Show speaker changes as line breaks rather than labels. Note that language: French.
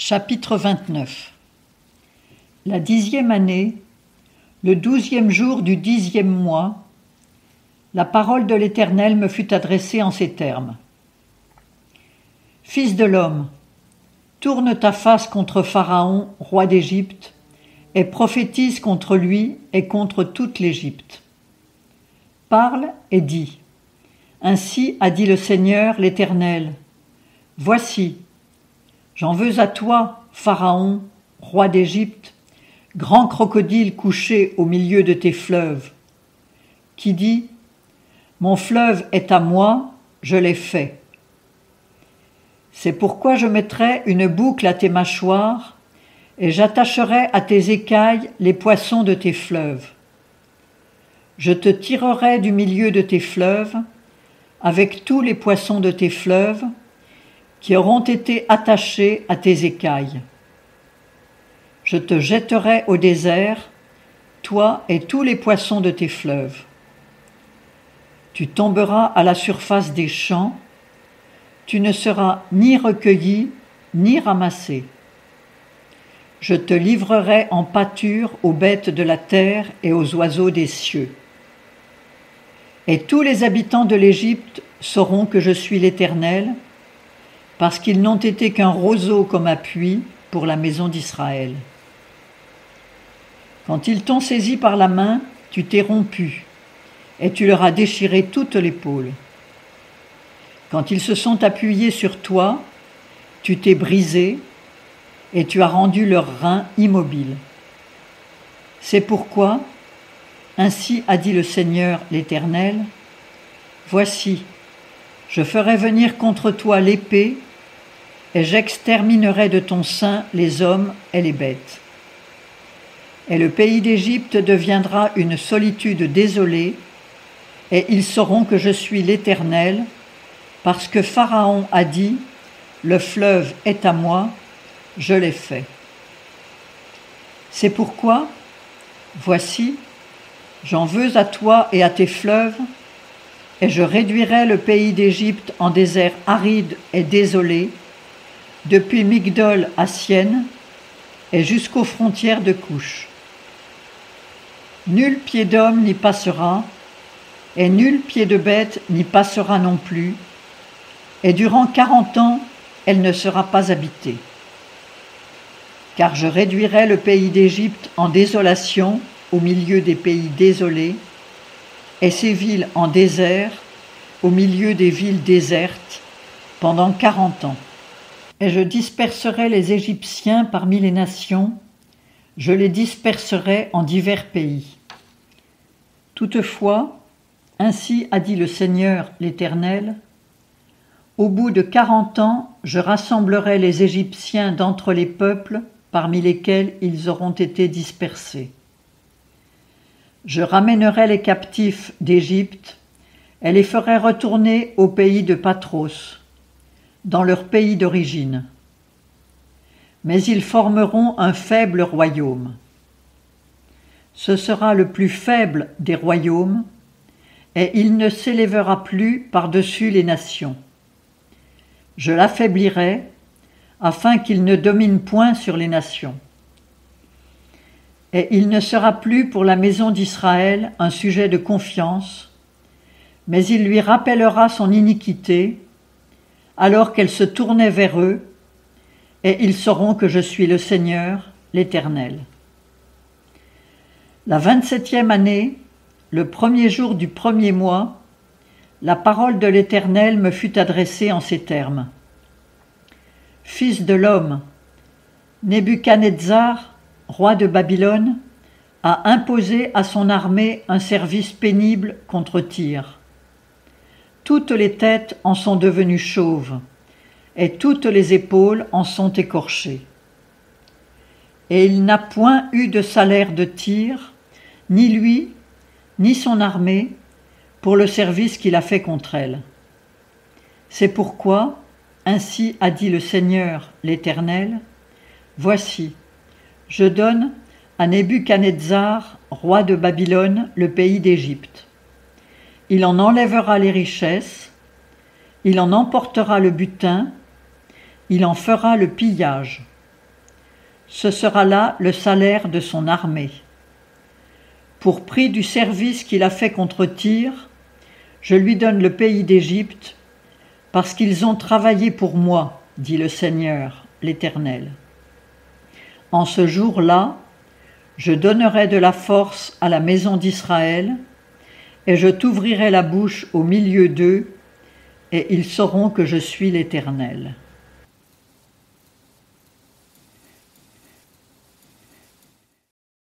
Chapitre 29. La 10e année, le 12e jour du 10e mois, la parole de l'Éternel me fut adressée en ces termes. Fils de l'homme, tourne ta face contre Pharaon, roi d'Égypte, et prophétise contre lui et contre toute l'Égypte. Parle et dis. Ainsi a dit le Seigneur l'Éternel. Voici, j'en veux à toi, Pharaon, roi d'Égypte, grand crocodile couché au milieu de tes fleuves, qui dit, mon fleuve est à moi, je l'ai fait. C'est pourquoi je mettrai une boucle à tes mâchoires, et j'attacherai à tes écailles les poissons de tes fleuves. Je te tirerai du milieu de tes fleuves, avec tous les poissons de tes fleuves, qui auront été attachés à tes écailles. Je te jetterai au désert, toi et tous les poissons de tes fleuves. Tu tomberas à la surface des champs, tu ne seras ni recueilli, ni ramassé. Je te livrerai en pâture aux bêtes de la terre et aux oiseaux des cieux. Et tous les habitants de l'Égypte sauront que je suis l'Éternel, parce qu'ils n'ont été qu'un roseau comme appui pour la maison d'Israël. Quand ils t'ont saisi par la main, tu t'es rompu, et tu leur as déchiré toute l'épaule. Quand ils se sont appuyés sur toi, tu t'es brisé, et tu as rendu leurs reins immobiles. C'est pourquoi, ainsi a dit le Seigneur l'Éternel, voici, je ferai venir contre toi l'épée, et j'exterminerai de ton sein les hommes et les bêtes. Et le pays d'Égypte deviendra une solitude désolée, et ils sauront que je suis l'Éternel, parce que Pharaon a dit, le fleuve est à moi, je l'ai fait. C'est pourquoi, voici, j'en veux à toi et à tes fleuves, et je réduirai le pays d'Égypte en désert aride et désolé, depuis Migdol à Syène et jusqu'aux frontières de Couche. Nul pied d'homme n'y passera, et nul pied de bête n'y passera non plus, et durant 40 ans, elle ne sera pas habitée. Car je réduirai le pays d'Égypte en désolation au milieu des pays désolés, et ses villes en désert au milieu des villes désertes, pendant 40 ans. Et je disperserai les Égyptiens parmi les nations, je les disperserai en divers pays. Toutefois, ainsi a dit le Seigneur l'Éternel, au bout de 40 ans, je rassemblerai les Égyptiens d'entre les peuples parmi lesquels ils auront été dispersés. Je ramènerai les captifs d'Égypte et les ferai retourner au pays de Patros, dans leur pays d'origine. Mais ils formeront un faible royaume. Ce sera le plus faible des royaumes, et il ne s'élèvera plus par-dessus les nations. Je l'affaiblirai, afin qu'il ne domine point sur les nations. Et il ne sera plus pour la maison d'Israël un sujet de confiance, mais il lui rappellera son iniquité, alors qu'elle se tournait vers eux, et ils sauront que je suis le Seigneur, l'Éternel. La 27e année, le 1er jour du 1er mois, la parole de l'Éternel me fut adressée en ces termes. Fils de l'homme, Nebuchadnezzar, roi de Babylone, a imposé à son armée un service pénible contre Tyr. Toutes les têtes en sont devenues chauves, et toutes les épaules en sont écorchées. Et il n'a point eu de salaire de Tyr, ni lui, ni son armée, pour le service qu'il a fait contre elle. C'est pourquoi, ainsi a dit le Seigneur l'Éternel, voici, je donne à Nebuchadnezzar, roi de Babylone, le pays d'Égypte. Il en enlèvera les richesses, il en emportera le butin, il en fera le pillage. ce sera là le salaire de son armée. Pour prix du service qu'il a fait contre Tyr, je lui donne le pays d'Égypte, parce qu'ils ont travaillé pour moi, dit le Seigneur, l'Éternel. En ce jour-là, je donnerai de la force à la maison d'Israël, et je t'ouvrirai la bouche au milieu d'eux, et ils sauront que je suis l'Éternel.